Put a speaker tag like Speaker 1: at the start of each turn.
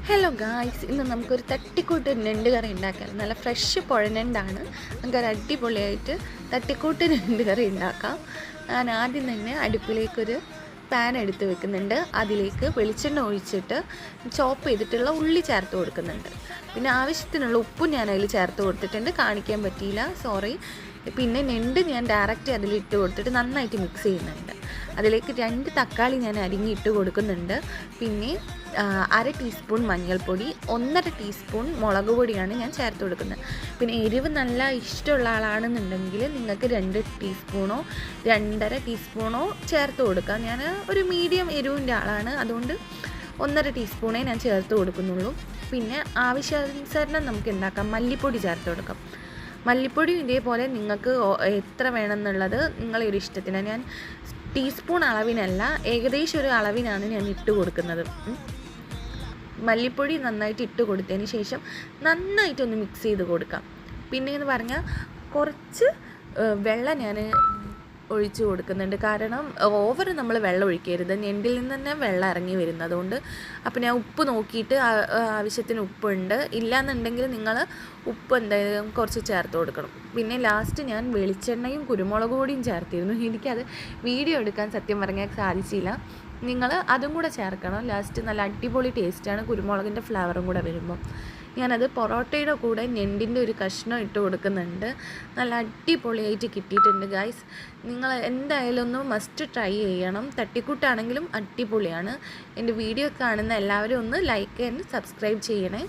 Speaker 1: Hello guys, ഇന്ന് നമുക്കൊരു തട്ടിക്കൂട്ട് ഞണ്ട് കറി ഉണ്ടാക്കാം. നല്ല ഫ്രഷ് പുഴഞ്ഞണ്ടാണ്. നമുക്കൊരു അടിപൊളിയായിട്ട് തട്ടിക്കൂട്ട് ഞണ്ട് കറി ഉണ്ടാക്കാം. ഞാൻ ആദ്യം തന്നെ അടുപ്പിലേക്കൊരു പാൻ എടുത്ത് വെക്കുന്നുണ്ട്. അതിലേക്ക് വെളിച്ചെണ്ണ ഒഴിച്ചിട്ട് ചോപ്പ് ചെയ്തിട്ടുള്ള ഉള്ളി ചേർത്ത് കൊടുക്കുന്നുണ്ട്. പിന്നെ ആവശ്യത്തിനുള്ള ഉപ്പും ഞാൻ അതിൽ ചേർത്ത് കൊടുത്തിട്ടുണ്ട്. കാണിക്കാൻ പറ്റിയില്ല, സോറി. പിന്നെ ഞണ്ട് ഞാൻ ഡയറക്റ്റ് അതിലിട്ട് കൊടുത്തിട്ട് നന്നായിട്ട് മിക്സ് ചെയ്യുന്നുണ്ട്. അതിലേക്ക് 2 തക്കാളി ഞാൻ അരിഞ്ഞിട്ട് കൊടുക്കുന്നുണ്ട്. പിന്നെ 1/2 ടീസ്പൂൺ മഞ്ഞൾപ്പൊടി, 1/2 ടീസ്പൂൺ മുളക് പൊടിയാണ് ഞാൻ ചേർത്ത് കൊടുക്കുന്നത്. പിന്നെ എരിവ് നല്ല ഇഷ്ടമുള്ള ആളാണെന്നുണ്ടെങ്കിൽ നിങ്ങൾക്ക് 2 ടീസ്പൂണോ 2.5 ടീസ്പൂണോ ചേർത്ത് കൊടുക്കാം. ഞാൻ ഒരു മീഡിയം എരിവിൻ്റെ ആളാണ്, അതുകൊണ്ട് 1.5 ടീസ്പൂണേ ഞാൻ ചേർത്ത് കൊടുക്കുന്നുള്ളൂ. പിന്നെ ആവശ്യാനുസരണം നമുക്ക് ഉണ്ടാക്കാം. മല്ലിപ്പൊടി ചേർത്ത് കൊടുക്കാം. മല്ലിപ്പൊടി ഇതേപോലെ നിങ്ങൾക്ക് എത്ര വേണമെന്നുള്ളത് നിങ്ങളെ ഒരു ഇഷ്ടത്തിന്. ഞാൻ ടീസ്പൂൺ അളവിനല്ല, ഏകദേശം ഒരു അളവിനാണ് ഞാൻ ഇട്ട് കൊടുക്കുന്നത്. മല്ലിപ്പൊടി നന്നായിട്ട് ഇട്ട് കൊടുത്തതിന് ശേഷം നന്നായിട്ടൊന്ന് മിക്സ് ചെയ്ത് കൊടുക്കാം. പിന്നെയെന്ന് പറഞ്ഞാൽ കുറച്ച് വെള്ളം ഞാൻ ഒഴിച്ച് കൊടുക്കുന്നുണ്ട്. കാരണം ഓവർ നമ്മൾ വെള്ളം ഒഴിക്കരുത്, ഞണ്ടിൽ നിന്ന് തന്നെ വെള്ളം ഇറങ്ങി വരുന്നതുകൊണ്ട്. അപ്പോൾ ഞാൻ ഉപ്പ് നോക്കിയിട്ട് ആവശ്യത്തിന് ഉപ്പുണ്ട്, ഇല്ലയെന്നുണ്ടെങ്കിൽ നിങ്ങൾ ഉപ്പ് എന്തായാലും കുറച്ച് ചേർത്ത് കൊടുക്കണം. പിന്നെ ലാസ്റ്റ് ഞാൻ വെളിച്ചെണ്ണയും കുരുമുളക് പൊടിയും ചേർത്തിരുന്നു. എനിക്കത് വീഡിയോ എടുക്കാൻ സത്യം പറഞ്ഞാൽ സാധിച്ചില്ല. നിങ്ങൾ അതും കൂടെ ചേർക്കണം. ലാസ്റ്റ് നല്ല അടിപൊളി ടേസ്റ്റാണ്, കുരുമുളകിൻ്റെ ഫ്ലേവറും കൂടെ വരുമ്പം. ഞാനത് പൊറോട്ടയുടെ കൂടെ ഞണ്ടിൻ്റെ ഒരു കഷ്ണം ഇട്ട് കൊടുക്കുന്നുണ്ട്. നല്ല അടിപൊളിയായിട്ട് കിട്ടിയിട്ടുണ്ട് ഗായ്സ്. നിങ്ങൾ എന്തായാലും ഒന്ന് മസ്റ്റ് ട്രൈ ചെയ്യണം. തട്ടിക്കൂട്ടാണെങ്കിലും അടിപൊളിയാണ്. എൻ്റെ വീഡിയോ കാണുന്ന എല്ലാവരും ഒന്ന് ലൈക്ക് ആൻഡ് സബ്സ്ക്രൈബ് ചെയ്യണേ.